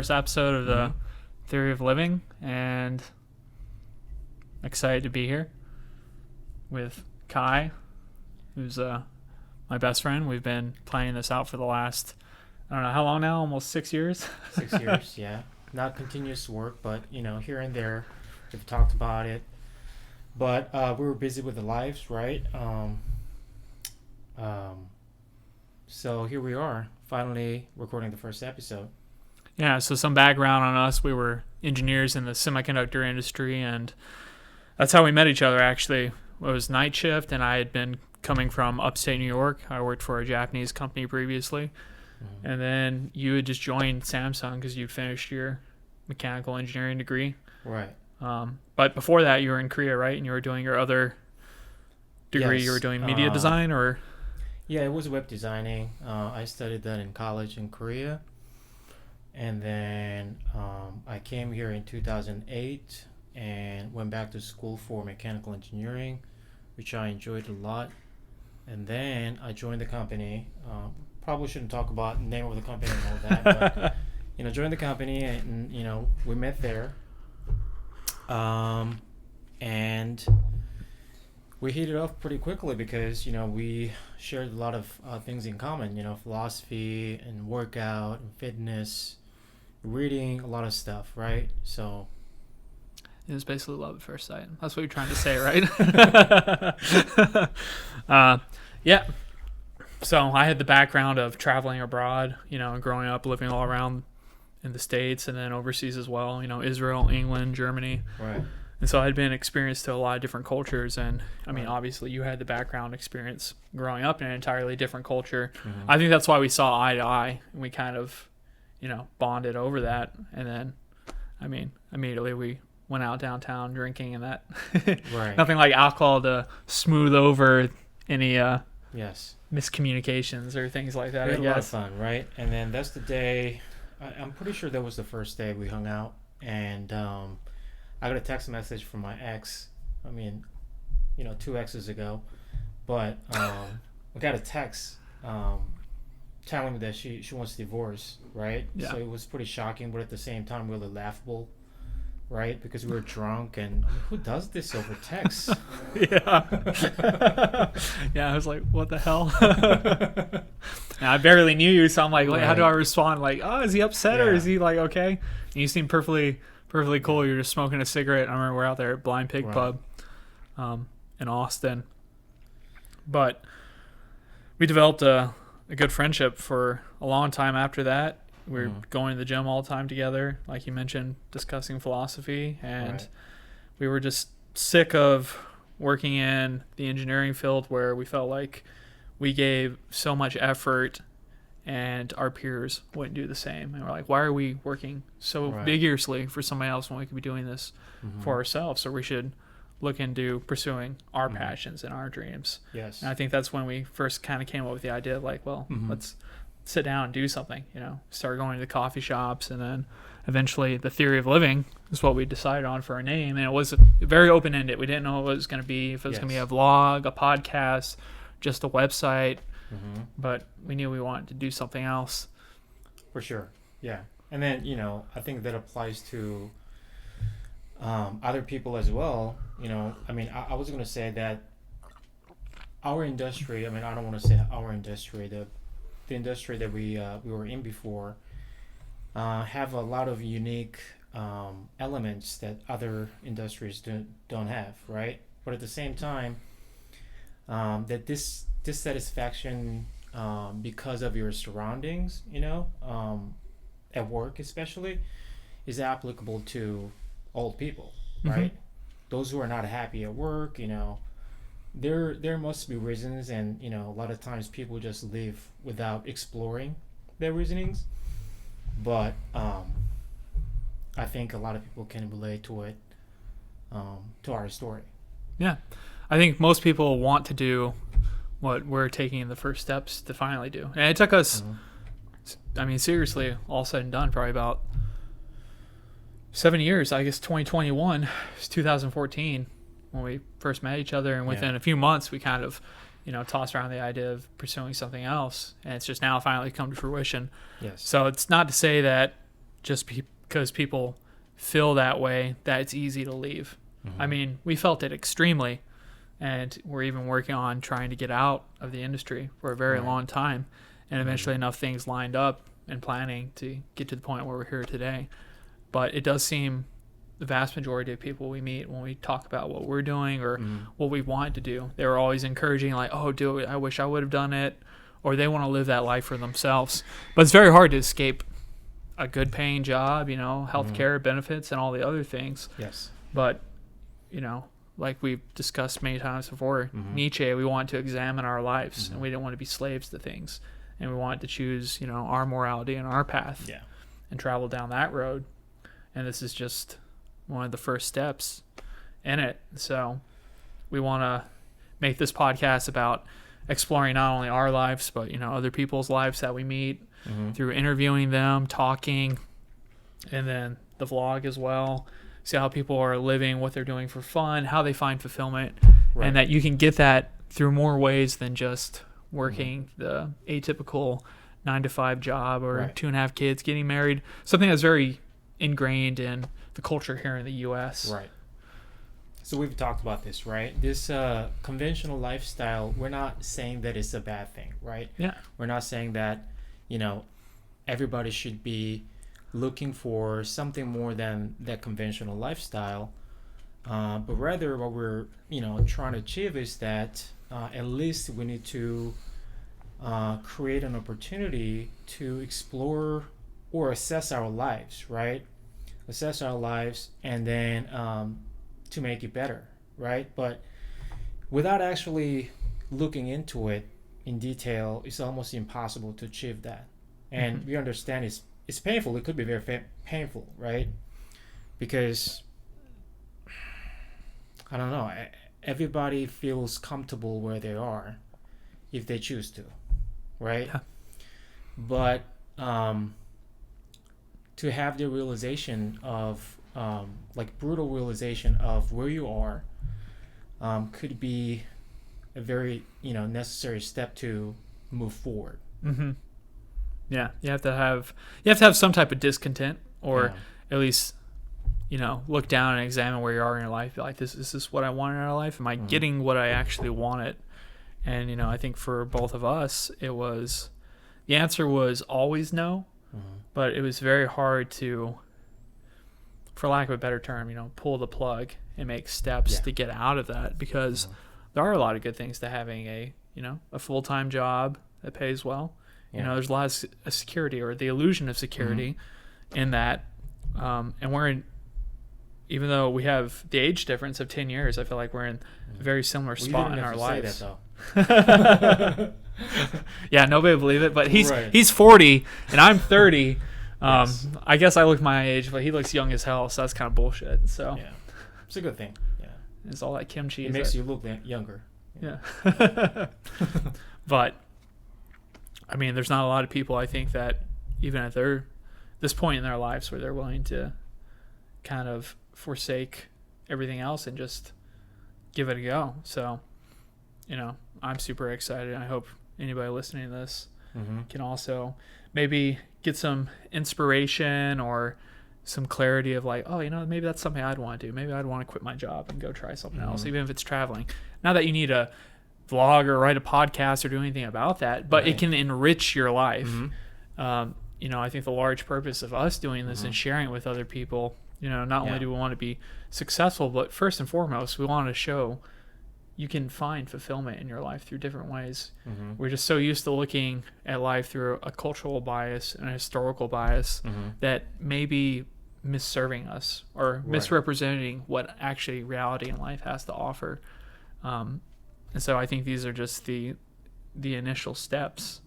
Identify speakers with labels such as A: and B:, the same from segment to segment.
A: first episode of the Theory of Living, and excited to be here with Kai, who's my best friend. We've been planning this out for the last, I don't know how long now, almost 6 years.
B: 6 years, yeah. Not continuous work, but here and there we've talked about it. But we were busy with the lives, right? So here we are, finally recording the first episode.
A: Yeah, so some background on us. We were engineers in the semiconductor industry, and that's how we met each other, actually. It was night shift, and I had been coming from upstate New York. I worked for a Japanese company previously. And then you had just joined Samsung because you finished your mechanical engineering degree.
B: Right.
A: But before that, you were in Korea, right? And you were doing your other degree.
B: Yes.
A: You were doing media design, or?
B: Yeah, it was web designing. I studied that in college in Korea. And then I came here in 2008 and went back to school for mechanical engineering, which I enjoyed a lot. And then I joined the company. Probably shouldn't talk about the name of the company and all that, but joined the company, and we met there. And we hit it off pretty quickly because we shared a lot of things in common, philosophy and workout and fitness, reading, a lot of stuff, right? So
A: it was basically love at first sight. That's what you're trying to say, right? Yeah. So I had the background of traveling abroad, and growing up, living all around in the States and then overseas as well, Israel, England, Germany.
B: Right.
A: And so I'd been experienced to a lot of different cultures. And I mean, obviously you had the background experience growing up in an entirely different culture. Mm-hmm. I think that's why we saw eye to eye, and we kind of, bonded over that. And then, I mean, immediately we went out downtown drinking, and that
B: right.
A: Nothing like alcohol to smooth over any
B: yes.
A: miscommunications or things like that.
B: We had a lot of fun, right? And then that's the day, I'm pretty sure that was the first day we hung out, and I got a text message from my ex. I mean, 2 exes ago, but I got a text telling me that she wants a divorce, right?
A: Yeah.
B: So it was pretty shocking, but at the same time really laughable, right? Because we were drunk, and who does this over text?
A: Yeah. Yeah, I was like, what the hell? And I barely knew you, so I'm like, wait, how do I respond? Like, oh, is he upset or is he like okay? And you seem perfectly cool. You're just smoking a cigarette. I remember we're out there at Blind Pig Pub in Austin. But we developed a good friendship for a long time after that. We were going to the gym all the time together, like you mentioned, discussing philosophy, and we were just sick of working in the engineering field where we felt like we gave so much effort and our peers wouldn't do the same. And we're like, why are we working so vigorously for somebody else when we could be doing this for ourselves? So we should look into pursuing our passions and our dreams.
B: Yes.
A: And I think that's when we first kind of came up with the idea of like, well, let's sit down and do something, start going to the coffee shops, and then eventually the Theory of Living is what we decided on for a name. And it was very open-ended. We didn't know what it was going to be, if it was going to be a vlog, a podcast, just a website, but we knew we wanted to do something else.
B: For sure. Yeah. And then, I think that applies to other people as well. I was going to say that our industry, I don't want to say our industry, the industry that we were in before have a lot of unique elements that other industries don't have, right? But at the same time, that this dissatisfaction because of your surroundings, at work especially, is applicable to old people, right? Those who are not happy at work, there must be reasons, and a lot of times people just leave without exploring their reasonings. But I think a lot of people can relate to it, to our story.
A: Yeah, I think most people want to do what we're taking the first steps to finally do, and it took us, seriously, all said and done, probably about 7 years. I guess 2021 is 2014 when we first met each other, and within a few months we kind of tossed around the idea of pursuing something else, and it's just now finally come to fruition.
B: Yes.
A: So it's not to say that just because people feel that way, that it's easy to leave. I mean, we felt it extremely, and we're even working on trying to get out of the industry for a very long time, and eventually enough things lined up and planning to get to the point where we're here today. But it does seem the vast majority of people we meet when we talk about what we're doing or what we want to do, they were always encouraging, like, oh, do it, I wish I would have done it, or they want to live that life for themselves. But it's very hard to escape a good paying job, you know, healthcare benefits and all the other things.
B: Yes.
A: But, you know, like we've discussed many times before, Nietzsche, we want to examine our lives, and we didn't want to be slaves to things, and we wanted to choose, you know, our morality and our path, and travel down that road. And this is just one of the first steps in it. So we want to make this podcast about exploring not only our lives, but, you know, other people's lives that we meet through interviewing them, talking, and then the vlog as well. See how people are living, what they're doing for fun, how they find fulfillment, and that you can get that through more ways than just working the atypical 9-to-5 job or 2.5 kids, getting married, something that's very ingrained in the culture here in the U.S.
B: Right. So we've talked about this, right? This conventional lifestyle, we're not saying that it's a bad thing, right?
A: Yeah.
B: We're not saying that, you know, everybody should be looking for something more than that conventional lifestyle, but rather what we're, you know, trying to achieve is that at least we need to create an opportunity to explore or assess our lives, right? Assess our lives, and then to make it better, right? But without actually looking into it in detail, it's almost impossible to achieve that. And we understand it's painful. It could be very painful, right? Because, I don't know, everybody feels comfortable where they are if they choose to, right? Yeah. But to have the realization of, like brutal realization of where you are, could be a very, you know, necessary step to move forward.
A: Yeah, you have to have some type of discontent, or at least, you know, look down and examine where you are in your life. Be like, is this what I want in our life? Am I getting what I actually wanted? And, you know, I think for both of us, the answer was always no, but it was very hard to, for lack of a better term, you know, pull the plug and make steps to get out of that, because there are a lot of good things to having a full-time job that pays well. You know, there's a lot of security, or the illusion of security in that. And we're in, even though we have the age difference of 10 years, I feel like we're in a very similar spot in our lives.
B: Say that, though.
A: Yeah, nobody will believe it, but he's 40 and I'm 30. I guess I look my age, but he looks young as hell, so that's kind of bullshit. So
B: yeah, it's a good thing. Yeah,
A: it's all that kimchi.
B: It makes you look younger.
A: Yeah. But I mean, there's not a lot of people, I think, that even at this point in their lives where they're willing to kind of forsake everything else and just give it a go. So, you know, I'm super excited. I hope anybody listening to this can also maybe get some inspiration or some clarity of like, oh, you know, maybe that's something I'd want to do. Maybe I'd want to quit my job and go try something else, even if it's traveling. Not that you need a vlog or write a podcast or do anything about that, but it can enrich your life. You know, I think the large purpose of us doing this and sharing it with other people, you know, not only do we want to be successful, but first and foremost, we want to show you can find fulfillment in your life through different ways. We're just so used to looking at life through a cultural bias and a historical bias that may be misserving us or misrepresenting what actually reality in life has to offer. And so I think these are just the initial steps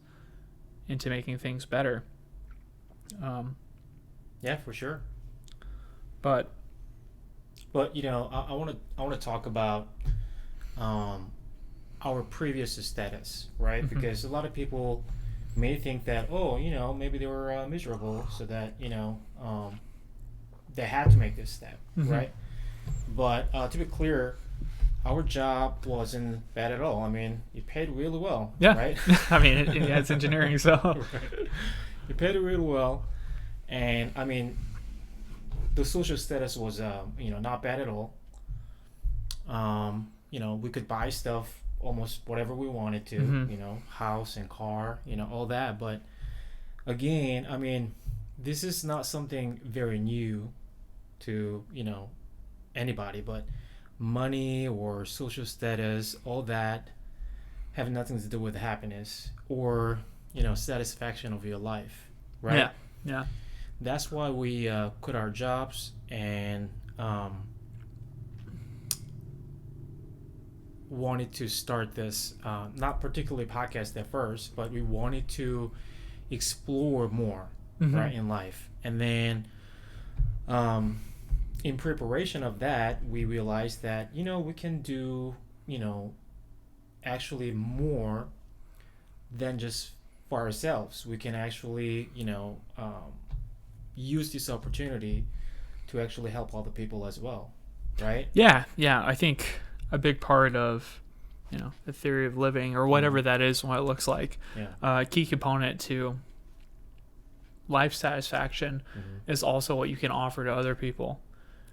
A: into making things better.
B: Yeah, for sure.
A: But
B: you know, I want to talk about our previous status, right? Because a lot of people may think that, oh, you know, maybe they were miserable, so that, you know, they had to make this step, right? But to be clear, our job wasn't bad at all. I mean, it paid really well, right?
A: I mean, it's engineering, so.
B: It paid really well. And I mean, the social status was not bad at all. We could buy stuff almost whatever we wanted to,
A: Mm-hmm.
B: house and car, all that. But again, I mean, this is not something very new to, anybody, but money or social status, all that have nothing to do with happiness or, satisfaction of your life, right?
A: Yeah. Yeah.
B: That's why we quit our jobs and wanted to start this, not particularly podcast at first, but we wanted to explore more,
A: Mm-hmm.
B: right, in life. And then in preparation of that, we realized that, we can do, actually more than just for ourselves. We can actually, use this opportunity to actually help other people as well, right?
A: Yeah. Yeah. I think a big part of, the theory of living or whatever that is and what it looks like,
B: Yeah.
A: a key component to life satisfaction is also what you can offer to other people.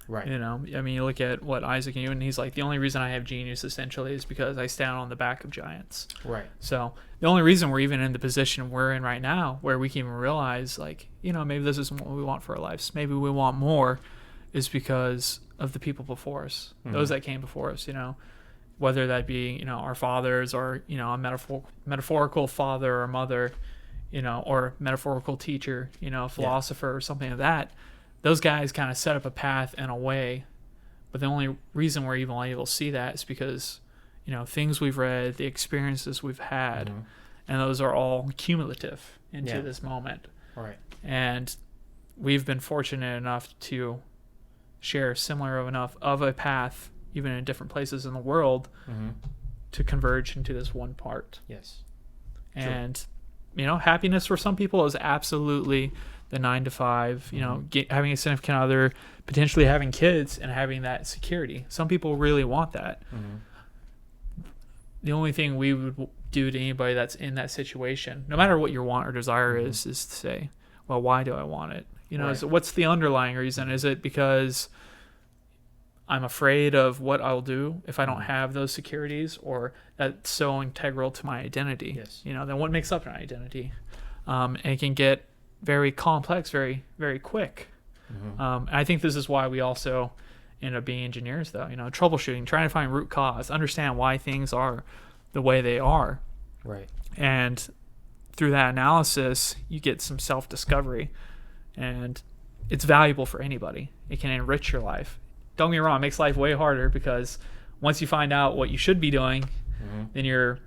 B: Right.
A: I mean, you look at what Isaac Newton, he's like, the only reason I have genius essentially is because I stand on the back of giants.
B: Right.
A: So the only reason we're even in the position we're in right now, where we can even realize, like, maybe this isn't what we want for our lives, maybe we want more, is because of the people before us, those that came before us, whether that be, our fathers or, a metaphorical father or mother, or metaphorical teacher, philosopher or something like that. Those guys kind of set up a path and a way, but the only reason we're even able to see that is because, things we've read, the experiences we've had, and those are all cumulative into this moment.
B: Right.
A: And we've been fortunate enough to share similar enough of a path, even in different places in the world, to converge into this one part.
B: Yes.
A: And, happiness for some people is absolutely the 9 to 5, having a significant other, potentially having kids and having that security. Some people really want that. The only thing we would do to anybody that's in that situation, no matter what your want or desire is to say, well, why do I want it?
B: Right.
A: What's the underlying reason? Is it because I'm afraid of what I'll do if I don't have those securities, or that's so integral to my identity?
B: Yes.
A: Then what makes up an identity? And it can get very complex, very, very quick. And I think this is why we also end up being engineers, though. Troubleshooting, trying to find root cause, understand why things are the way they are.
B: Right.
A: And through that analysis, you get some self-discovery, and it's valuable for anybody. It can enrich your life. Don't get me wrong, it makes life way harder, because once you find out what you should be doing, then you're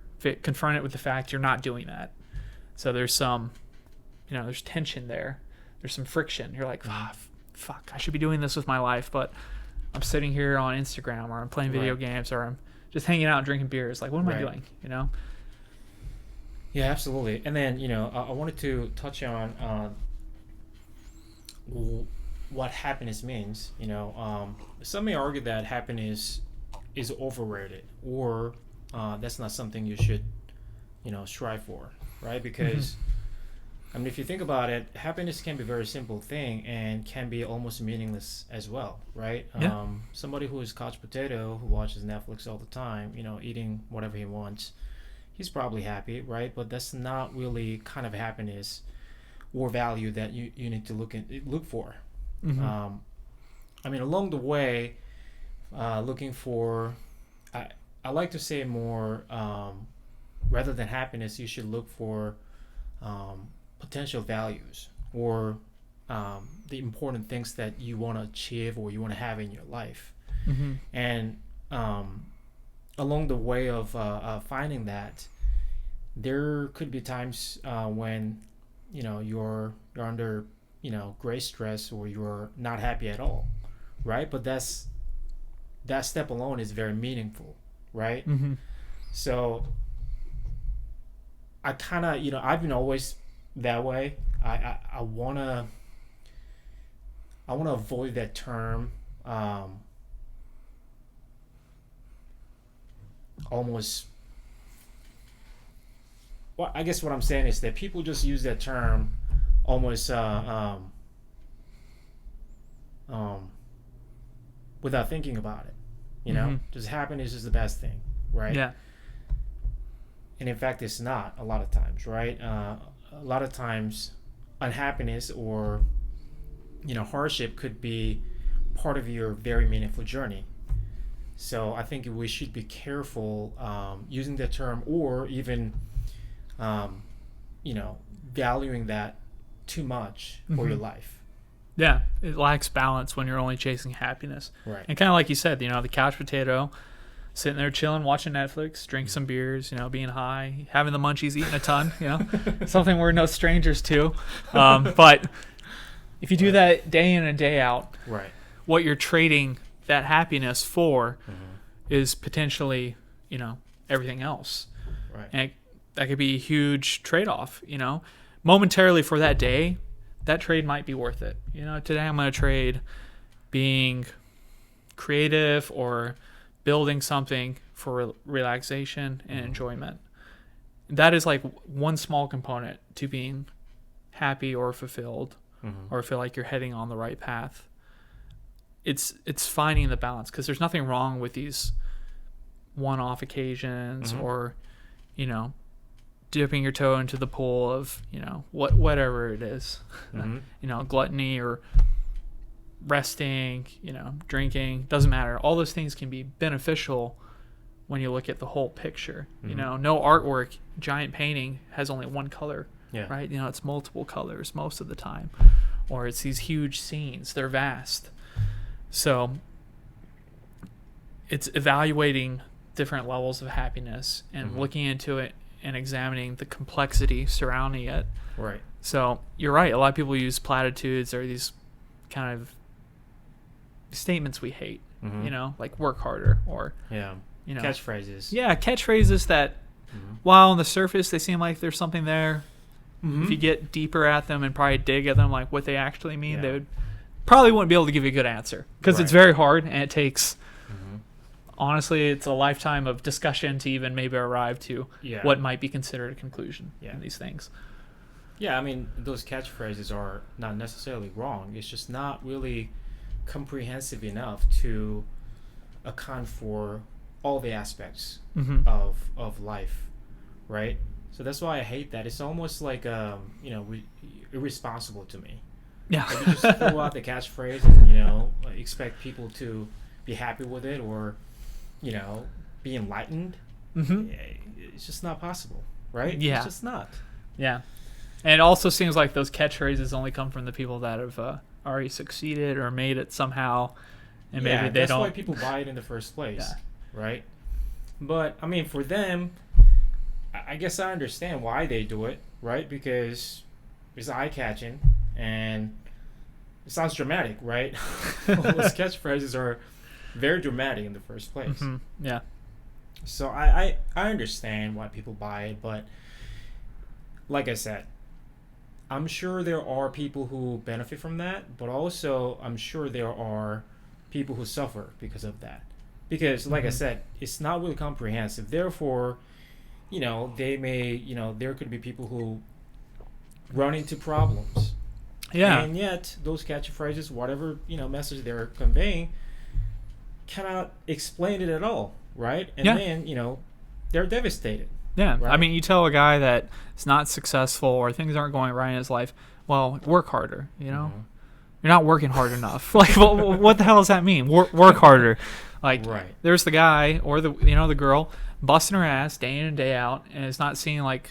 A: confronted with the fact you're not doing that. So there's some, there's tension there. There's some friction. You're like, fuck, I should be doing this with my life, but I'm sitting here on Instagram, or I'm playing video games, or I'm just hanging out and drinking beers. Like, what am I doing?
B: Yeah, absolutely. And then, I wanted to touch on what happiness means. Some may argue that happiness is overrated, or that's not something you should, strive for, right? Because I mean, if you think about it, happiness can be a very simple thing and can be almost meaningless as well, right?
A: Yeah.
B: Somebody who is couch potato, who watches Netflix all the time, eating whatever he wants, he's probably happy, right? But that's not really kind of happiness or value that you need to look for. I mean, along the way, looking for, I like to say more, rather than happiness, you should look for potential values, or the important things that you want to achieve or you want to have in your life. And along the way of finding that, there could be times when you're under great stress, or you're not happy at all, right? But that step alone is very meaningful, right? So I kind of I've been always that way. I wanna avoid that term, almost. Well, I guess what I'm saying is that people just use that term almost without thinking about it. You know, just happiness is the best thing, right?
A: Yeah.
B: And in fact, it's not a lot of times, right? A lot of times, unhappiness or hardship could be part of your very meaningful journey. So I think we should be careful using the term, or even valuing that too much for your life.
A: Yeah, it lacks balance when you're only chasing happiness.
B: Right.
A: And kind of like you said, the couch potato, sitting there chilling, watching Netflix, drink some beers, being high, having the munchies, eating a ton, something we're no strangers to. But if you do that day in and day out,
B: right,
A: what you're trading that happiness for is potentially, everything else.
B: Right.
A: And that could be a huge trade-off, momentarily for that day. That trade might be worth it. Today I'm going to trade being creative or building something for relaxation and enjoyment. That is like one small component to being happy or fulfilled or feel like you're heading on the right path. It's finding the balance, because there's nothing wrong with these one-off occasions or, dipping your toe into the pool of, whatever it is, gluttony or resting, drinking, doesn't matter. All those things can be beneficial when you look at the whole picture. No artwork, giant painting has only one color, right? It's multiple colors most of the time, or it's these huge scenes. They're vast. So it's evaluating different levels of happiness and looking into it and examining the complexity surrounding it.
B: Right.
A: So you're right. A lot of people use platitudes or these kind of statements we hate, like work harder or,
B: catchphrases.
A: Yeah, catchphrases that, while on the surface they seem like there's something there, if you get deeper at them and probably dig at them, like what they actually mean, they would probably wouldn't be able to give you a good answer, because it's very hard and it takes... Honestly, it's a lifetime of discussion to even maybe arrive to what might be considered a conclusion in these things.
B: Yeah, I mean, those catchphrases are not necessarily wrong. It's just not really comprehensive enough to account for all the aspects of life, right? So that's why I hate that. It's almost like irresponsible to me.
A: Yeah.
B: Like, you just throw out the catchphrase and expect people to be happy with it, or be enlightened. It's just not possible, right?
A: Yeah.
B: It's just not.
A: Yeah. And it also seems like those catchphrases only come from the people that have already succeeded or made it somehow, and maybe they
B: that's
A: don't...
B: why people buy it in the first place, right? But, I mean, for them, I guess I understand why they do it, right? Because it's eye-catching, and it sounds dramatic, right? Those catchphrases are very dramatic in the first place.
A: Yeah.
B: So I understand why people buy it, but like I said, I'm sure there are people who benefit from that, but also I'm sure there are people who suffer because of that. Because like I said, it's not really comprehensive. Therefore, they may, there could be people who run into problems.
A: Yeah.
B: And yet those catchphrases, whatever, message they're conveying, cannot explain it at all, right? And then, they're devastated.
A: Yeah.
B: Right?
A: I mean, you tell a guy that is not successful or things aren't going right in his life, well, work harder, You're not working hard enough. Like, what the hell does that mean? Work harder. Like, there's the guy or the girl busting her ass day in and day out, and is not seeing, like,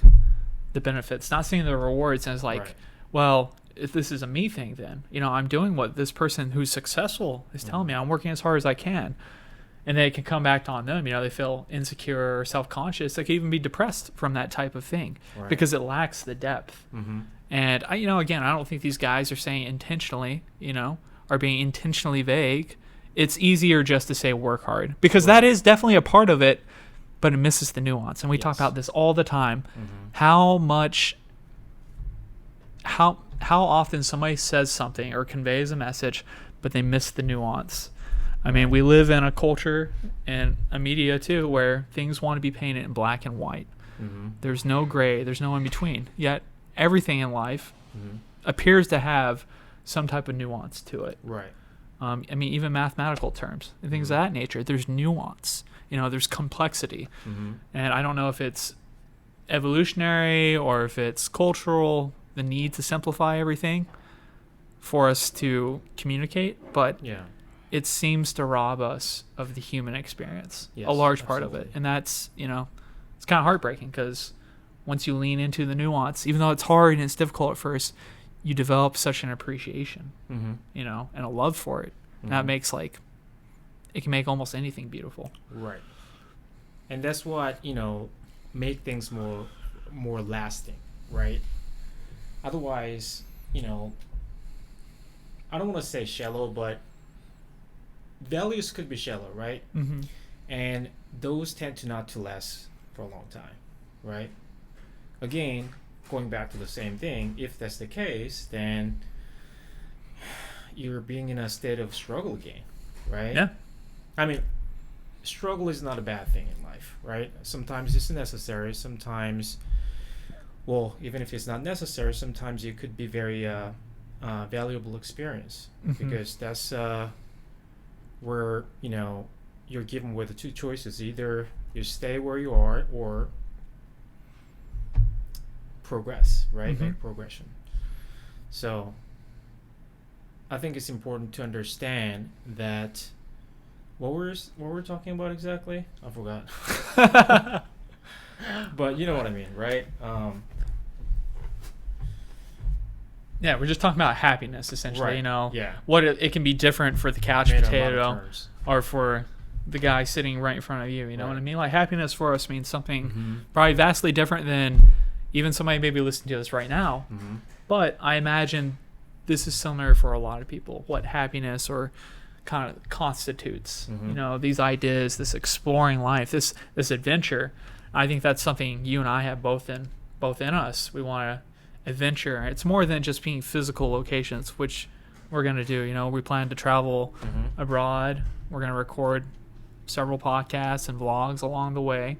A: the benefits, not seeing the rewards, and it's like, well, if this is a me thing, then I'm doing what this person who's successful is telling me. I'm working as hard as I can, and then it can come back on them. They feel insecure or self-conscious. They could even be depressed from that type of thing because it lacks the depth. And again, I don't think these guys are saying intentionally, are being intentionally vague. It's easier just to say work hard, because that is definitely a part of it, but it misses the nuance. And we talk about this all the time. How often somebody says something or conveys a message, but they miss the nuance. I mean, we live in a culture and a media too where things want to be painted in black and white. There's no gray, there's no in between. Yet everything in life appears to have some type of nuance to it.
B: Right.
A: I mean, even mathematical terms and things of that nature. There's nuance. There's complexity. And I don't know if it's evolutionary or if it's cultural, the need to simplify everything for us to communicate, but it seems to rob us of the human experience, a large part of it. And that's, it's kind of heartbreaking, because once you lean into the nuance, even though it's hard and it's difficult at first, you develop such an appreciation, and a love for it. And that makes it can make almost anything beautiful.
B: Right. And that's what, make things more lasting, right? Otherwise, I don't want to say shallow, but values could be shallow, right? And those tend to not to last for a long time, right? Again, going back to the same thing, if that's the case, then you're being in a state of struggle again, right?
A: Yeah.
B: I mean, struggle is not a bad thing in life, right? Sometimes it's necessary. Sometimes, well, even if it's not necessary, sometimes it could be very valuable experience, because that's where, you're given with the two choices. Either you stay where you are or progress, right? Make progression. So I think it's important to understand that what we're talking about exactly, I forgot. But you know what I mean, right?
A: Yeah, we're just talking about happiness, essentially.
B: Right.
A: What it can be different for the couch potato or for the guy sitting right in front of you. You know what I mean? Like, happiness for us means something probably vastly different than even somebody maybe listening to this right now. But I imagine this is similar for a lot of people. What happiness or kind of constitutes, these ideas, this exploring life, this adventure. I think that's something you and I have both in us. We want to adventure. It's more than just being physical locations, which we're going to do. We plan to travel abroad. We're going to record several podcasts and vlogs along the way,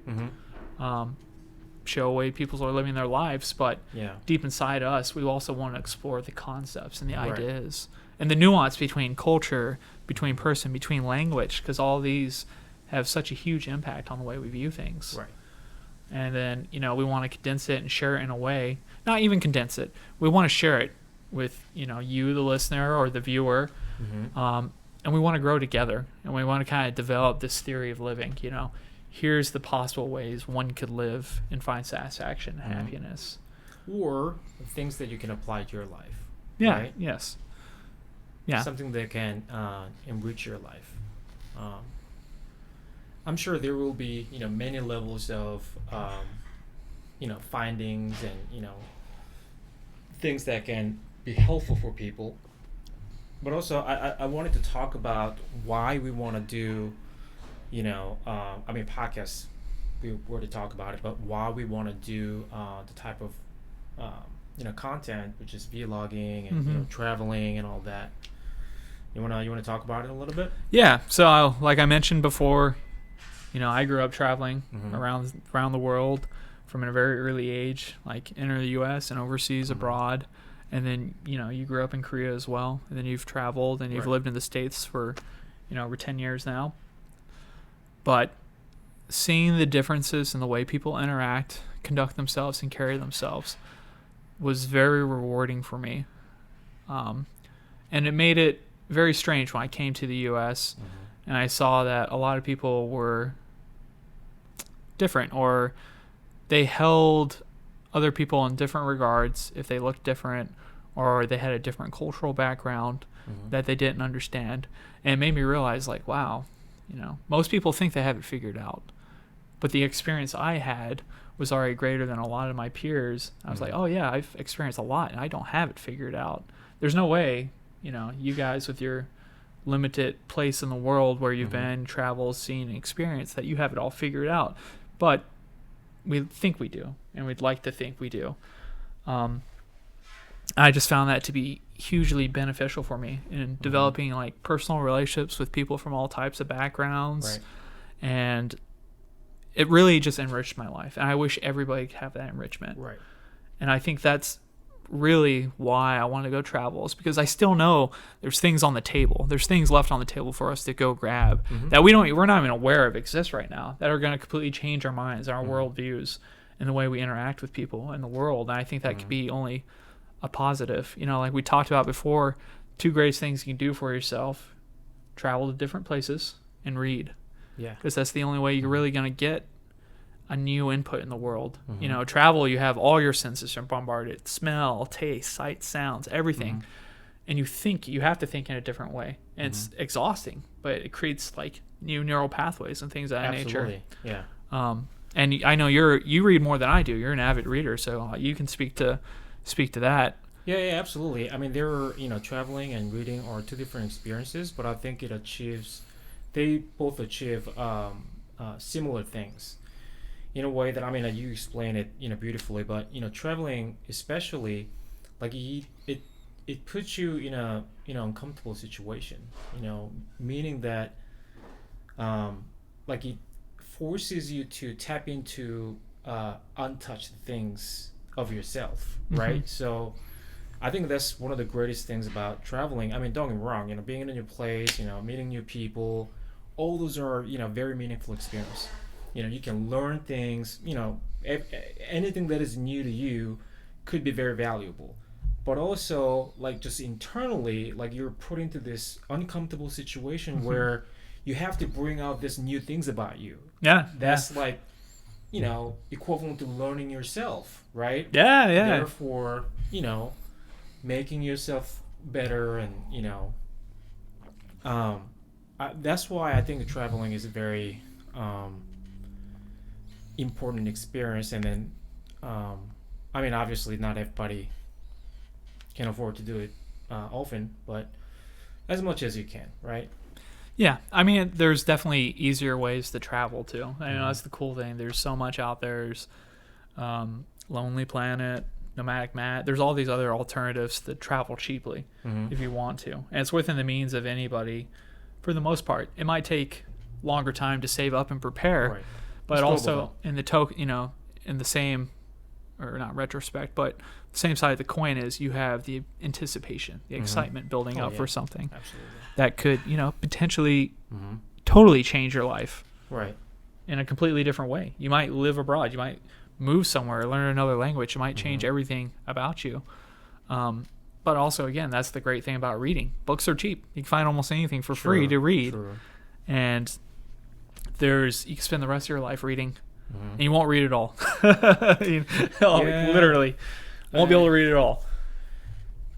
A: show way people are living their lives. But deep inside us, we also want to explore the concepts and the ideas and the nuance between culture, between person, between language, because all these have such a huge impact on the way we view things.
B: Right.
A: And then, we want to condense it and share it in a way, not even condense it. We want to share it with, you, the listener or the viewer. And we want to grow together, and we want to kind of develop this theory of living. Here's the possible ways one could live and find satisfaction and happiness.
B: Or things that you can apply to your life.
A: Yeah.
B: Right?
A: Yes. Yeah.
B: Something that can enrich your life. I'm sure there will be, many levels of, findings and, things that can be helpful for people. But also, I wanted to talk about why we want to do, podcasts. We already talked about it, but why we want to do the type of, content, which is vlogging and traveling and all that. You wanna talk about it a little bit? Yeah.
A: So, like I mentioned before, I grew up traveling around the world from a very early age, like enter the U.S. and overseas abroad. And then, you grew up in Korea as well. And then you've traveled and you've lived in the States for, over 10 years now. But seeing the differences in the way people interact, conduct themselves, and carry themselves was very rewarding for me. And it made it very strange when I came to the U.S. And I saw that a lot of people were different, or they held other people in different regards if they looked different, or they had a different cultural background that they didn't understand. And it made me realize, like, wow, most people think they have it figured out. But the experience I had was already greater than a lot of my peers. I was like, oh, yeah, I've experienced a lot, and I don't have it figured out. There's no way, you guys with your limited place in the world where you've been, traveled, seen, and experienced, that you have it all figured out. But we think we do, and we'd like to think we do. I just found that to be hugely beneficial for me in developing like personal relationships with people from all types of backgrounds. And it really just enriched my life. And I wish everybody could have that enrichment. And I think that's really why I want to go travel, is because I still know there's things on the table. There's things left on the table for us to go grab that we're not even aware of exist right now, that are going to completely change our minds, our worldviews, and the way we interact with people in the world. And I think that could be only a positive. You know, like we talked about before, 2 greatest things you can do for yourself: travel to different places and read.
B: Yeah.
A: Because that's the only way you're really going to get a new input in the world. You know, travel, you have all your senses are bombarded: smell, taste, sight, sounds, everything. And you have to think in a different way. And it's exhausting, but it creates like new neural pathways and things of that nature.
B: Yeah.
A: And I know you read more than I do. You're an avid reader, so you can speak to that.
B: Yeah, absolutely. I mean, traveling and reading are 2 different experiences, but I think they both achieve similar things in a way that, I mean, you explain it, beautifully, but, traveling especially, like it puts you in a, uncomfortable situation, meaning that, like it forces you to tap into untouched things of yourself, right? So I think that's one of the greatest things about traveling. I mean, don't get me wrong, being in a new place, meeting new people, all those are, very meaningful experience. You can learn things, anything that is new to you could be very valuable. But also, like, just internally, like, you're put into this uncomfortable situation where you have to bring out these new things about you.
A: Yeah.
B: That's like, equivalent to learning yourself, right?
A: Yeah.
B: Therefore, making yourself better, and that's why I think traveling is a very important experience. And then I mean, obviously not everybody can afford to do it often, but as much as you can, right?
A: Yeah, I mean, there's definitely easier ways to travel too. I know that's the cool thing. There's so much out there. There's Lonely Planet, Nomadic Mat. There's all these other alternatives to travel cheaply if you want to, and it's within the means of anybody. For the most part, it might take longer time to save up and prepare, but it's also in the in the same, or not retrospect, but the same side of the coin is you have the anticipation, the excitement building up for something that could, potentially totally change your life,
B: right,
A: in a completely different way. You might live abroad, you might move somewhere, learn another language. It might change everything about you. But also, again, that's the great thing about reading. Books are cheap. You can find almost anything for free to read. And you can spend the rest of your life reading, and you won't read it all. Literally, won't be able to read it all.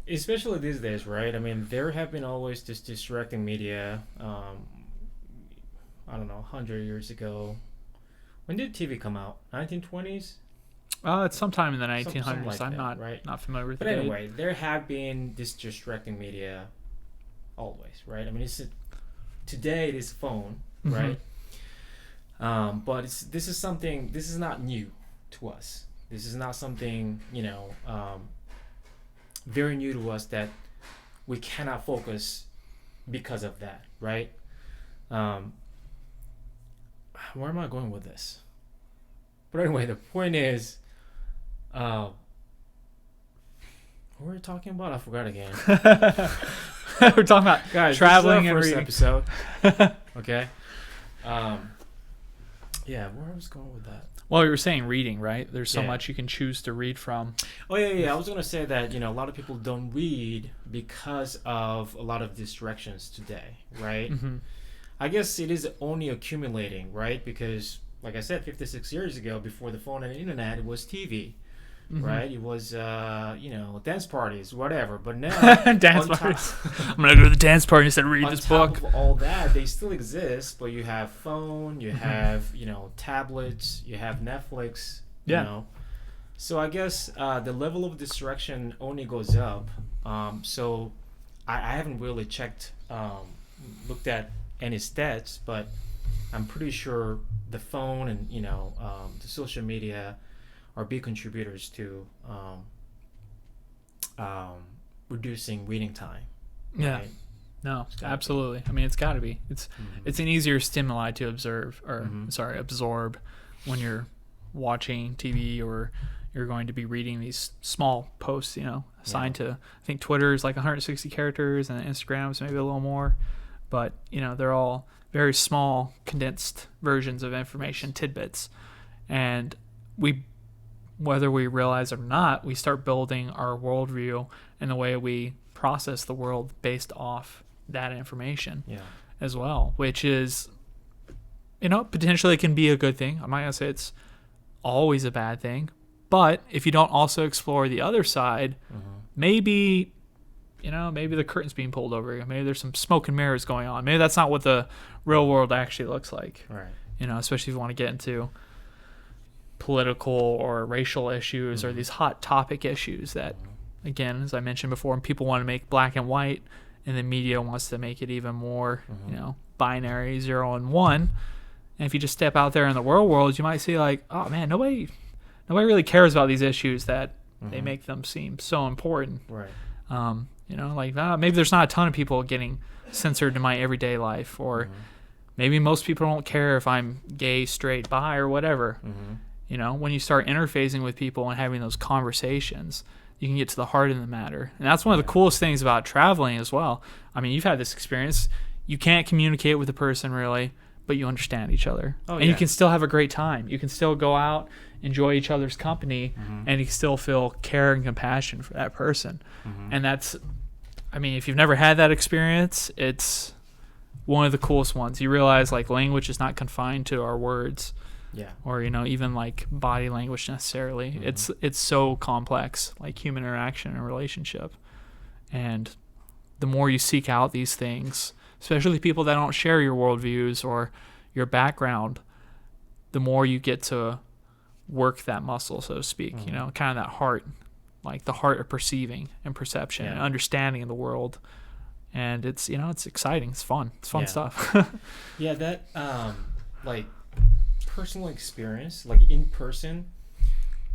B: Especially these days, right? I mean, there have been always this distracting media. I don't know, 100 years ago. When did TV come out? 1920s?
A: It's sometime in the 1900s.
B: Like
A: I'm
B: that,
A: not familiar with it.
B: But anyway, there have been this distracting media always, right? I mean, today it is phone, right? But this is not new to us. This is not something, very new to us that we cannot focus because of that, right? Where am I going with this? But anyway, the point is, what were we talking about? I forgot again.
A: We're talking about traveling and reading.
B: Episode. Okay. Yeah, where I was going with that.
A: Well, you were saying reading, right? There's so much you can choose to read from.
B: Oh, yeah. I was going to say that, a lot of people don't read because of a lot of distractions today, right? I guess it is only accumulating, right? Because, like I said, 56 years ago, before the phone and the internet, it was TV, right? It was, dance parties, whatever. But now,
A: dance parties. I'm gonna go to the dance party instead of read this book.
B: On top of all that, they still exist, but you have phone, you have, tablets, you have Netflix, you know. So I guess the level of distraction only goes up. So I haven't really looked at any stats, but I'm pretty sure the phone and the social media are big contributors to reducing reading time.
A: Yeah,
B: right?
A: no, absolutely. I mean, it's got to be. It's an easier stimuli to absorb when you're watching TV or you're going to be reading these small posts, assigned to, I think Twitter is like 160 characters and Instagram's maybe a little more, but they're all very small condensed versions of information, tidbits. And whether we realize it or not, we start building our worldview and the way we process the world based off that information as well, which is, potentially can be a good thing. I'm not going to say it's always a bad thing, but if you don't also explore the other side, maybe the curtain's being pulled over you. Maybe there's some smoke and mirrors going on. Maybe that's not what the real world actually looks like.
B: Right.
A: Especially if you want to get into political or racial issues or these hot topic issues that, again, as I mentioned before, people want to make black and white, and the media wants to make it even more, binary, 0 and 1. And if you just step out there in the real world, you might see like, oh man, nobody really cares about these issues that they make them seem so important.
B: Right.
A: Maybe there's not a ton of people getting censored in my everyday life, or maybe most people don't care if I'm gay, straight, bi, or whatever. When you start interfacing with people and having those conversations, you can get to the heart of the matter. And that's one of the coolest things about traveling as well. I mean, you've had this experience. You can't communicate with a person really, but you understand each other. You can still have a great time. You can still go out, enjoy each other's company, and you still feel care and compassion for that person. And that's, if you've never had that experience, it's one of the coolest ones. You realize like language is not confined to our words. Or even like body language necessarily. It's so complex, like human interaction and relationship. And the more you seek out these things, especially people that don't share your worldviews or your background, the more you get to work that muscle, so to speak. Kind of that heart, like the heart of perceiving and perception and understanding of the world. And it's it's exciting. It's fun. It's fun stuff.
B: That like personal experience, like in person,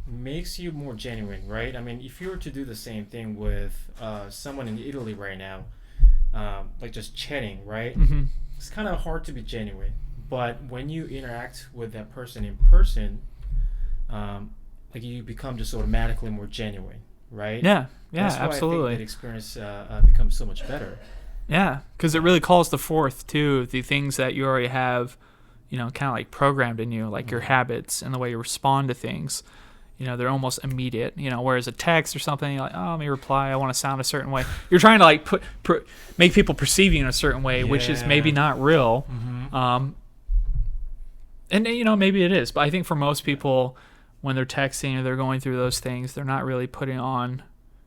B: makes you more genuine, right? I mean, if you were to do the same thing with someone in Italy right now, like just chatting, right? It's kind of hard to be genuine. But when you interact with that person in person, like you become just automatically more genuine, right?
A: That's why
B: absolutely. I think that experience becomes so much better.
A: Because it really calls to forth too the things that you already have, kind of like programmed in you, like your habits and the way you respond to things. They're almost immediate. Whereas a text or something, you're like, oh, let me reply. I want to sound a certain way. You're trying to like make people perceive you in a certain way, which is maybe not real. And maybe it is, but I think for most people, when they're texting or they're going through those things, they're not really putting on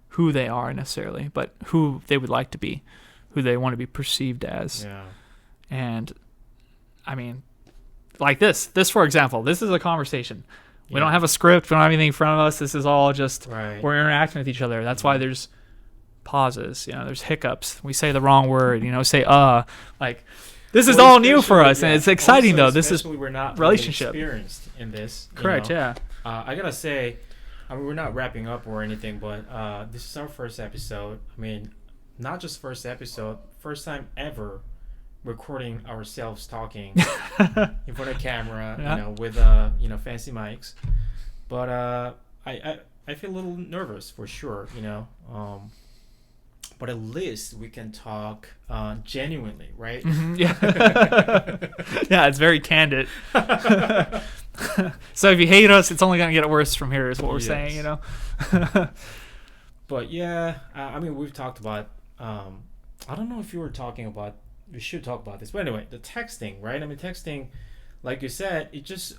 A: who they are necessarily, but who they would like to be, who they want to be perceived as. And like this for example, this is a conversation. We don't have a script. We don't have anything in front of us. This is all just we're interacting with each other. That's why there's pauses. There's hiccups. We say the wrong word. Say like this is all new for us, and it's exciting
B: also,
A: though. This is
B: we're not
A: relationship
B: really experienced in this.
A: Correct. Yeah.
B: I gotta say, we're not wrapping up or anything, but this is our first episode. Not just first episode, first time ever recording ourselves talking in front of camera, with fancy mics. But I feel a little nervous for sure, but at least we can talk genuinely, right?
A: Yeah, it's very candid. So if you hate us, it's only gonna get worse from here, is what we're saying,
B: But we've talked about I don't know if we should talk about this, but anyway, the texting, right? Texting, like you said, it just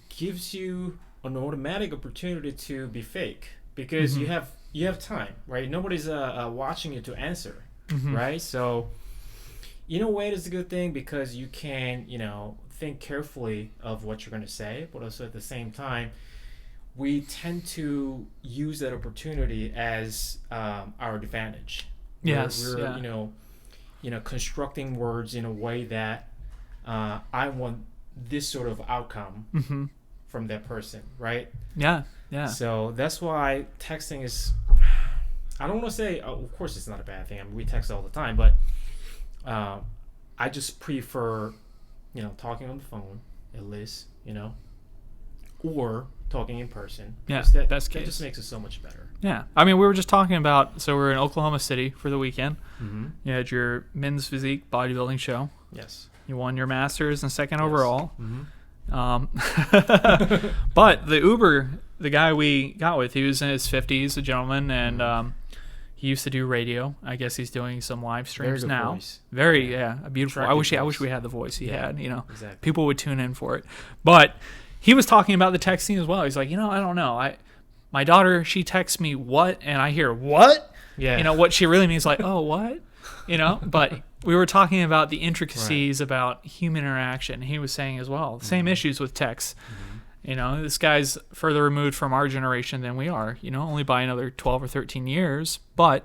B: gives you an automatic opportunity to be fake because you have time, right? Nobody's watching you to answer, right? So in a way, it's a good thing because you can, think carefully of what you're going to say, but also at the same time, we tend to use that opportunity as our advantage. We're constructing words in a way that I want this sort of outcome from that person, right? Yeah. So that's why texting is, I don't want to say, of course it's not a bad thing. We text all the time, but I just prefer, talking on the phone, at least, or talking in person.
A: Yeah,
B: Because that,
A: best
B: that
A: case.
B: just makes it so much better.
A: Yeah. I mean, we were just talking about, so we're in Oklahoma City for the weekend.
B: Mm-hmm.
A: You had your men's physique bodybuilding show.
B: Yes.
A: You won your masters and second overall.
B: Mm-hmm.
A: But the Uber, the guy we got with, he was in his 50s, a gentleman, and he used to do radio. I guess he's doing some live streams
B: good
A: now.
B: voice.
A: Very, yeah, a beautiful. I wish
B: Attractive voice.
A: we had the voice he had. You know,
B: Exactly.
A: people would tune in for it. But he was talking about the texting as well. He's like, I don't know. My daughter, she texts me what, and I hear what.
B: Yeah.
A: What she really means, like, oh, what? But we were talking about the intricacies about human interaction. He was saying as well, same issues with text. This guy's further removed from our generation than we are, only by another 12 or 13 years. But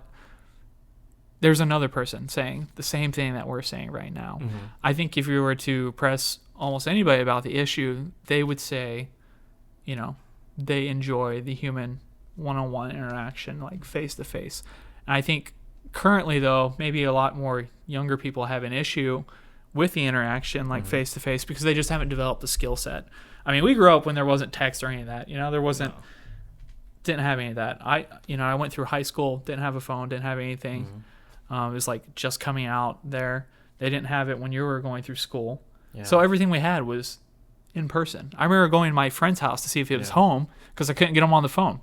A: there's another person saying the same thing that we're saying right now. I think if you were to press almost anybody about the issue, they would say, they enjoy the human one-on-one interaction, like face-to-face. And I think currently, though, maybe a lot more younger people have an issue with the interaction, like face-to-face, because they just haven't developed the skill set. I mean, we grew up when there wasn't text or any of that. There wasn't, didn't have any of that. I went through high school, didn't have a phone, didn't have anything. It was like just coming out there. They didn't have it when you were going through school. Yeah. So everything we had was in person. I remember going to my friend's house to see if he was home because I couldn't get him on the phone.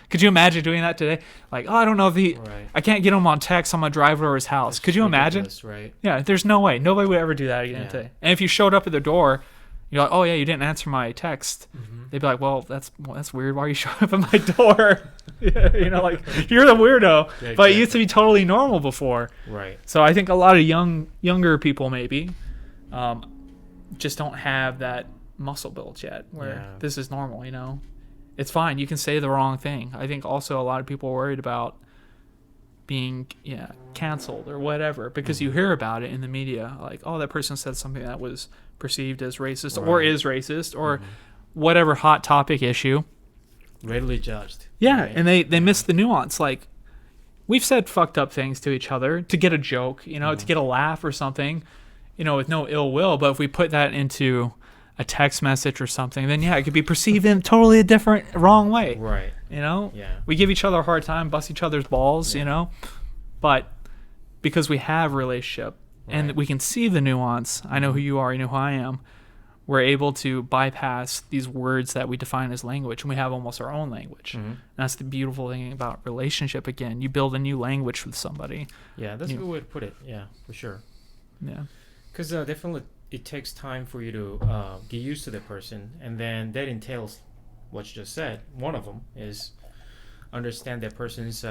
A: Could you imagine doing that today? Like, I don't know if I can't get him on text. I'm gonna drive over his house. Could you imagine?
B: Right?
A: Yeah, there's no way. Nobody would ever do that again today. And if you showed up at the door, you're like, oh yeah, you didn't answer my text. They'd be like, well, that's weird. Why are you showing up at my door? Like you're the weirdo. Yeah, exactly. But it used to be totally normal before.
B: Right.
A: So I think a lot of younger people maybe just don't have that muscle built yet where this is normal. It's fine. You can say the wrong thing. I think also a lot of people are worried about being canceled or whatever because you hear about it in the media, like, oh, that person said something that was perceived as racist or is racist or whatever hot topic issue.
B: Readily judged.
A: Yeah,
B: right?
A: and they miss the nuance. Like, we've said fucked up things to each other to get a joke, to get a laugh or something, with no ill will. But if we put that into a text message or something, then it could be perceived in totally a different, wrong way.
B: Right.
A: Yeah. We give each other a hard time, bust each other's balls, but because we have a relationship and we can see the nuance, I know who you are, you know who I am, we're able to bypass these words that we define as language, and we have almost our own language. And that's the beautiful thing about relationship. Again, you build a new language with somebody.
B: Yeah, that's a good way to put it. Yeah, for sure.
A: Yeah.
B: Because definitely it takes time for you to get used to the person, and then that entails what you just said. One of them is understand that person's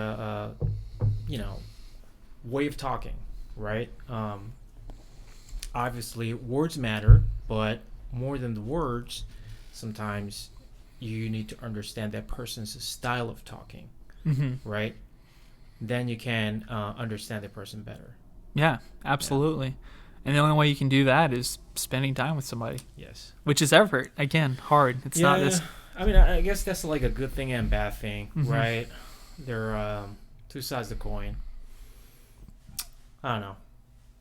B: way of talking, right? Obviously words matter, but more than the words, sometimes you need to understand that person's style of talking, right? Then you can understand the person better.
A: Yeah, absolutely. And the only way you can do that is spending time with somebody.
B: Yes.
A: Which is effort. Again, hard. It's not this.
B: I mean, I guess that's like a good thing and bad thing, right? They're two sides of the coin. I don't know.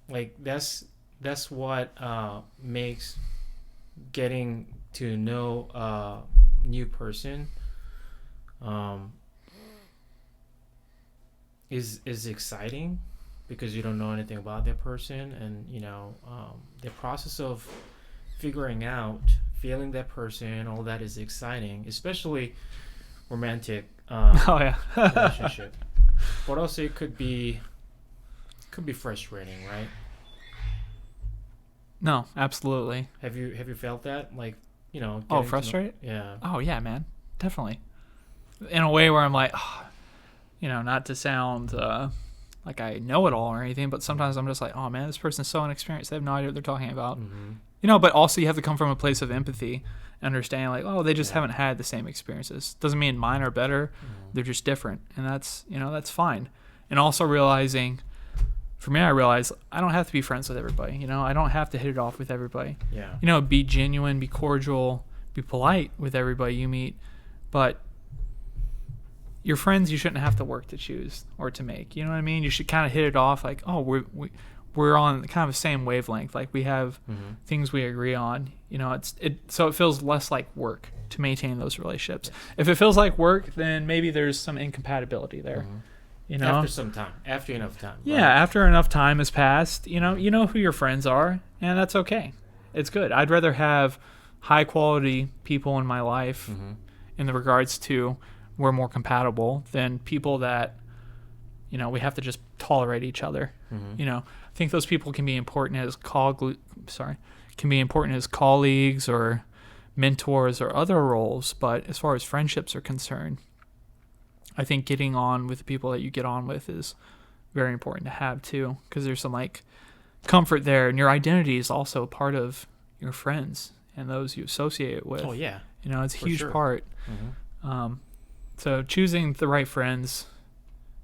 B: Like, that's what makes getting to know a new person is exciting. Because you don't know anything about that person, and the process of figuring out, feeling that person, all that is exciting, especially romantic relationship. But also it could be frustrating, right?
A: No, absolutely.
B: Have you felt that, like,
A: frustrated?
B: Yeah.
A: Oh yeah, man, definitely. In a way where I'm like, not to sound like I know it all or anything, but sometimes I'm just like, oh man, this person's so inexperienced. They have no idea what they're talking about. But also you have to come from a place of empathy, understanding like, oh, they just haven't had the same experiences. Doesn't mean mine are better. They're just different. And that's, that's fine. And also realizing, for me, I realize I don't have to be friends with everybody. I don't have to hit it off with everybody.
B: Yeah.
A: Be genuine, be cordial, be polite with everybody you meet. But your friends, you shouldn't have to work to choose or to make. You know what I mean? You should kind of hit it off like, oh, we're we're on kind of the same wavelength. Like we have things we agree on. So it feels less like work to maintain those relationships. Yes. If it feels like work, then maybe there's some incompatibility there.
B: After enough time.
A: Yeah, right? After enough time has passed, you know who your friends are, and that's okay. It's good. I'd rather have high quality people in my life in the regards to we're more compatible than people that, we have to just tolerate each other. I think those people can be important as colleagues or mentors or other roles, but as far as friendships are concerned, I think getting on with the people that you get on with is very important to have too, because there's some like comfort there, and your identity is also part of your friends and those you associate with.
B: Oh yeah,
A: it's a huge part. So choosing the right friends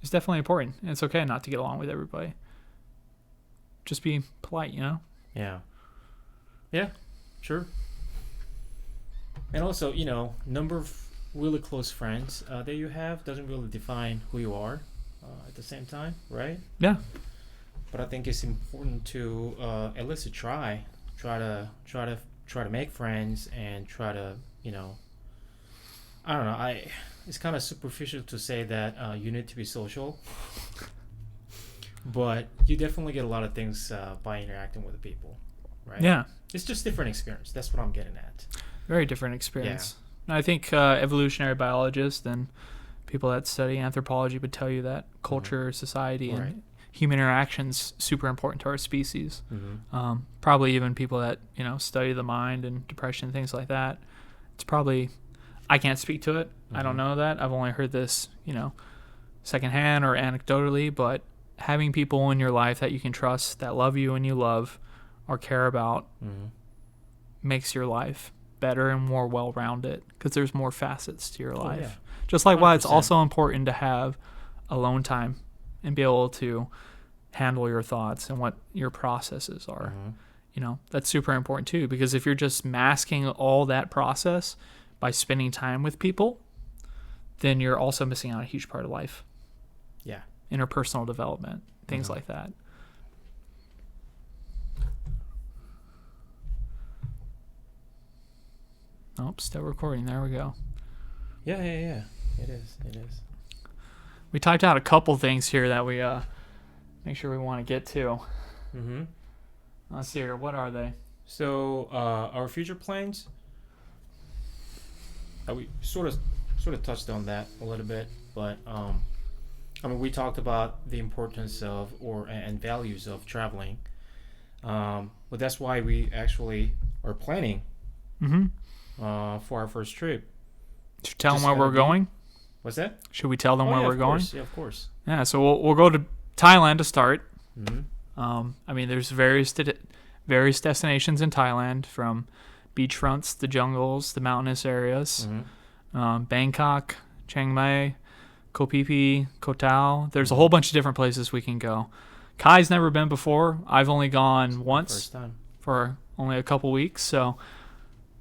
A: is definitely important, and it's okay not to get along with everybody. Just be polite,
B: Yeah, sure. And also, number of really close friends that you have doesn't really define who you are at the same time, right?
A: Yeah.
B: But I think it's important to at least try to make friends and try to, I don't know. It's kind of superficial to say that you need to be social, but you definitely get a lot of things by interacting with people, right?
A: Yeah.
B: It's just different experience. That's what I'm getting at.
A: Very different experience. Yeah. I think evolutionary biologists and people that study anthropology would tell you that culture, society, and human interactions super important to our species. Probably even people that study the mind and depression, things like that. It's probably, I can't speak to it. I don't know that. I've only heard this, secondhand or anecdotally. But having people in your life that you can trust, that love you and you love, or care about, makes your life better and more well-rounded, because there's more facets to your life. Yeah. Just like 100%. Why it's also important to have alone time and be able to handle your thoughts and what your processes are. That's super important too, because if you're just masking all that process by spending time with people, then you're also missing out on a huge part of life.
B: Yeah.
A: Interpersonal development, things like that. Oh, still recording. There we go.
B: Yeah. It is.
A: We typed out a couple things here that we make sure we want to get to. Let's see here. What are they?
B: So our future plans. We sort of touched on that a little bit, but we talked about the importance of and values of traveling. But that's why we actually are planning. For our first trip.
A: Should we tell them where we're going?
B: What's that?
A: Should we tell them where we're going?
B: Yeah, of course.
A: Yeah, so we'll go to Thailand to start. There's various destinations in Thailand, from beachfronts, the jungles, the mountainous areas. Bangkok, Chiang Mai, Koh Phi Phi, Koh Tao. There's a whole bunch of different places we can go. Kai's never been before. I've only gone once.
B: First time.
A: For only a couple weeks, so...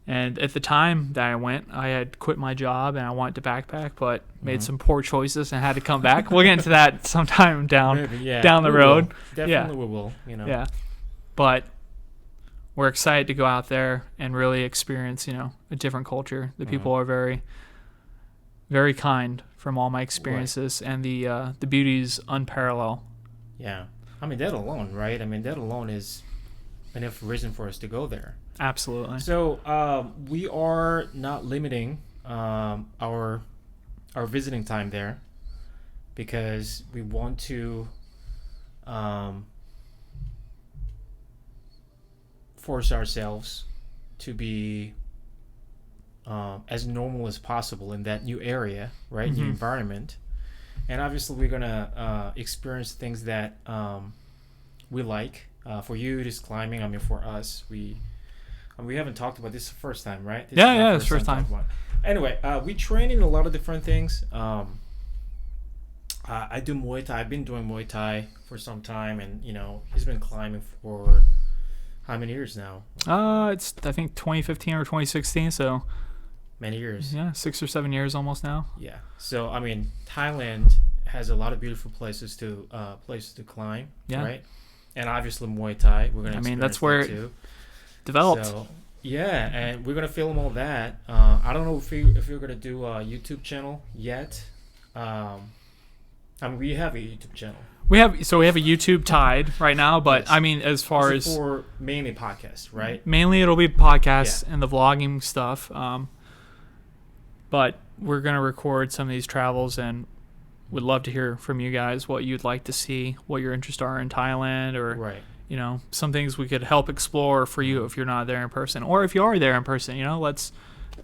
A: And at the time that I went, I had quit my job and I wanted to backpack, but made some poor choices and had to come back. We'll get into that sometime down the road.
B: Definitely we will.
A: Yeah. But we're excited to go out there and really experience, a different culture. The people are very, very kind from all my experiences, and the beauty's unparalleled.
B: Yeah. That alone, right? That alone is enough reason for us to go there.
A: Absolutely.
B: So we are not limiting our visiting time there, because we want to force ourselves to be as normal as possible in that new area, right? New environment. And obviously we're gonna experience things that we like. For you, it is climbing. For us, we haven't talked about this the first time, right? This
A: it's first time.
B: Anyway, we train in a lot of different things. I do Muay Thai. I've been doing Muay Thai for some time, and he's been climbing for how many years now?
A: It's I think 2015 or 2016, so
B: many years.
A: Yeah, 6 or 7 years almost now.
B: Yeah. So Thailand has a lot of beautiful places to climb.
A: Yeah.
B: Right. and obviously Muay Thai. We're gonna.
A: I mean,
B: experience
A: that's where
B: that too.
A: developed.
B: So, yeah, and we're gonna film all that. I don't know if you're gonna do a YouTube channel yet. I mean, we have a YouTube channel.
A: We have a YouTube tied right now, but
B: Yes.
A: I mean, as far
B: This is
A: as
B: for mainly podcasts, right?
A: mainly it'll be podcasts and the vlogging stuff. But we're gonna record some of these travels, and would love to hear from you guys what you'd like to see, what your interests are in Thailand, or
B: Right.
A: you know, some things we could help explore for you if you're not there in person, or if you are there in person. You know, let's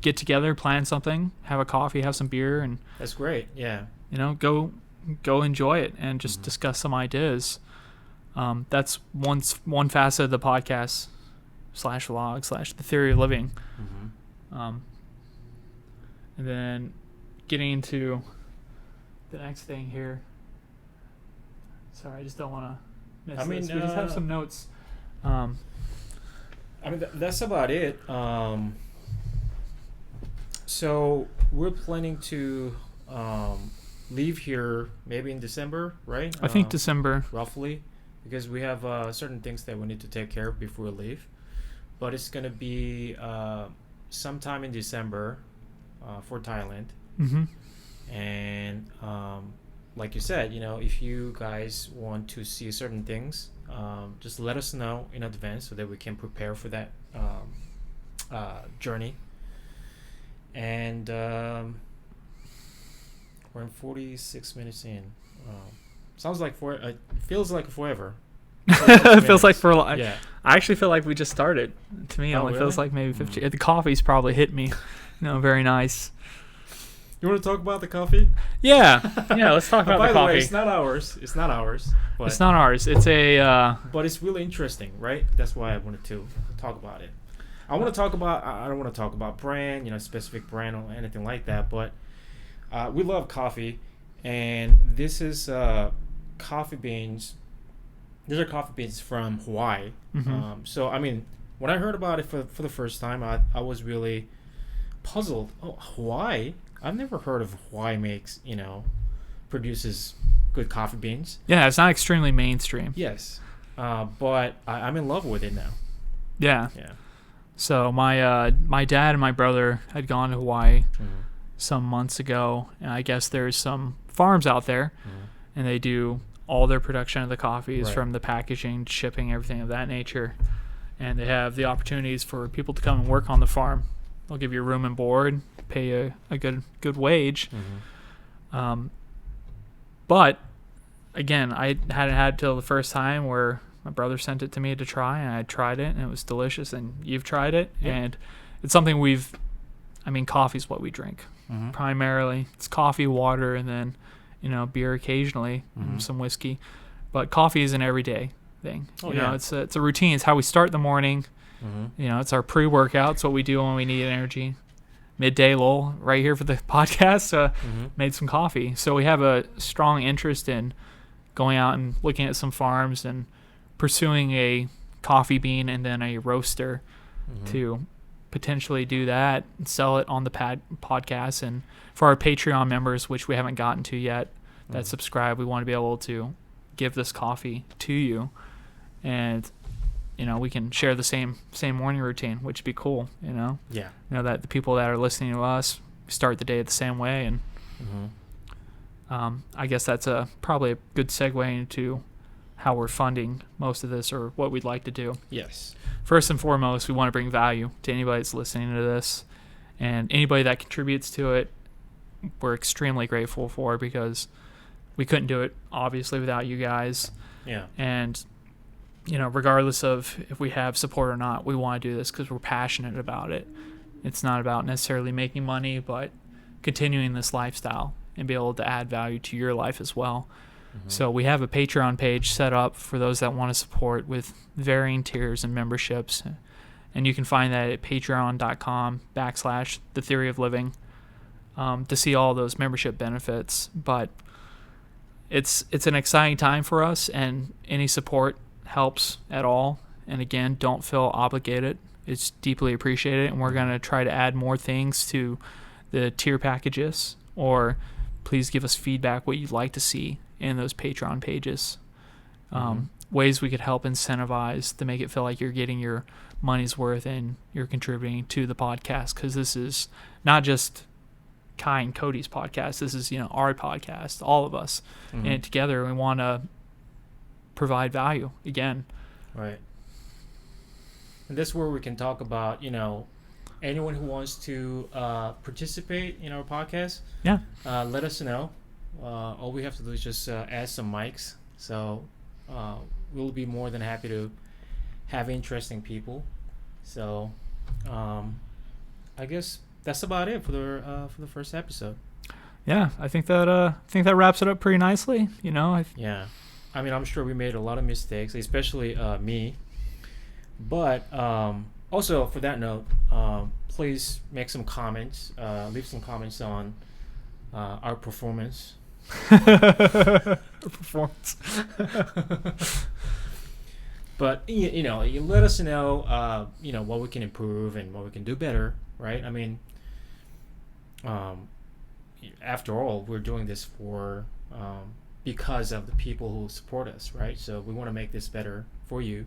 A: get together, plan something, have a coffee, have some beer, and
B: That's great. Yeah.
A: you know, go enjoy it and just discuss some ideas. That's one facet of the podcast /vlog/ the theory of living. And then getting into the next thing here. Sorry, I just don't want to miss this. We just have some notes.
B: I mean, that's about it. So we're planning to leave here maybe in December, right?
A: I think December.
B: Roughly, because we have certain things that we need to take care of before we leave. But it's going to be sometime in December for Thailand.
A: Mm-hmm.
B: And like you said, you know, if you guys want to see certain things, just let us know in advance so that we can prepare for that journey. And we're in 46 minutes in. Sounds like feels like forever.
A: It feels like for a lot.
B: Yeah.
A: I actually feel like we just started. To me, it only feels like maybe 50. The coffee's probably hit me. Very nice.
B: You want to talk about the coffee?
A: Yeah, let's talk about the coffee.
B: By the way, it's not ours. It's not ours. But,
A: it's not ours. It's a.
B: But it's really interesting, right? That's why I wanted to talk about it. I want to talk about. I don't want to talk about brand, specific brand or anything like that. But we love coffee, and this is coffee beans. These are coffee beans from Hawaii.
A: Mm-hmm.
B: So I mean, when I heard about it for the first time, I was really puzzled. Oh, Hawaii. I've never heard of Hawaii produces good coffee beans.
A: Yeah, it's not extremely mainstream.
B: Yes, but I'm in love with it now.
A: Yeah.
B: Yeah.
A: So my dad and my brother had gone to Hawaii some months ago, and I guess there's some farms out there, and they do all their production of the coffees from the packaging, shipping, everything of that nature, and they have the opportunities for people to come and work on the farm. They'll give you room and board, pay a good wage. But again, I hadn't had till the first time where my brother sent it to me to try, and I tried it, and it was delicious. And you've tried it, and it's something coffee's what we drink primarily. It's coffee, water, and then beer occasionally, some whiskey. But coffee is an everyday thing. It's a routine. It's how we start the morning. It's our pre-workout. It's what we do when we need energy. Midday lull right here for the podcast. Made some coffee. So we have a strong interest in going out and looking at some farms and pursuing a coffee bean and then a roaster to potentially do that and sell it on the podcast. And for our Patreon members, which we haven't gotten to yet, that subscribe, we want to be able to give this coffee to you. And we can share the same morning routine, which would be cool. That the people that are listening to us start the day the same way, and I guess that's probably a good segue into how we're funding most of this, or what we'd like to do.
B: Yes.
A: First and foremost, we want to bring value to anybody that's listening to this, and anybody that contributes to it, we're extremely grateful for, because we couldn't do it obviously without you guys.
B: Yeah.
A: And regardless of if we have support or not, we want to do this because we're passionate about it. It's not about necessarily making money, but continuing this lifestyle and be able to add value to your life as well. So we have a Patreon page set up for those that want to support with varying tiers and memberships. And you can find that at patreon.com/thetheoryofliving to see all those membership benefits. But it's an exciting time for us, and any support helps at all. And again, don't feel obligated. It's deeply appreciated, and we're going to try to add more things to the tier packages, or please give us feedback what you'd like to see in those Patreon pages. ways we could help incentivize to make it feel like you're getting your money's worth and you're contributing to the podcast, because this is not just Kai and Cody's podcast. This is, our podcast, all of us in it together. We want to provide value again.
B: Right. And that's where we can talk about, anyone who wants to participate in our podcast.
A: Yeah.
B: Let us know. All we have to do is just add some mics. So we'll be more than happy to have interesting people. So I guess that's about it for the first episode.
A: Yeah, I think that wraps it up pretty nicely.
B: Yeah, I mean, I'm sure we made a lot of mistakes, especially me. But also, for that note, please make some comments. Leave some comments on our performance.
A: Performance.
B: But you let us know, what we can improve and what we can do better, right? I mean, after all, we're doing this for because of the people who support us, right? So we want to make this better for you.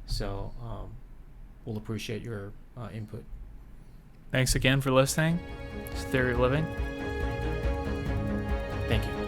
B: So we'll appreciate your input.
A: Thanks again for listening. It's Theory of Living.
B: Thank you.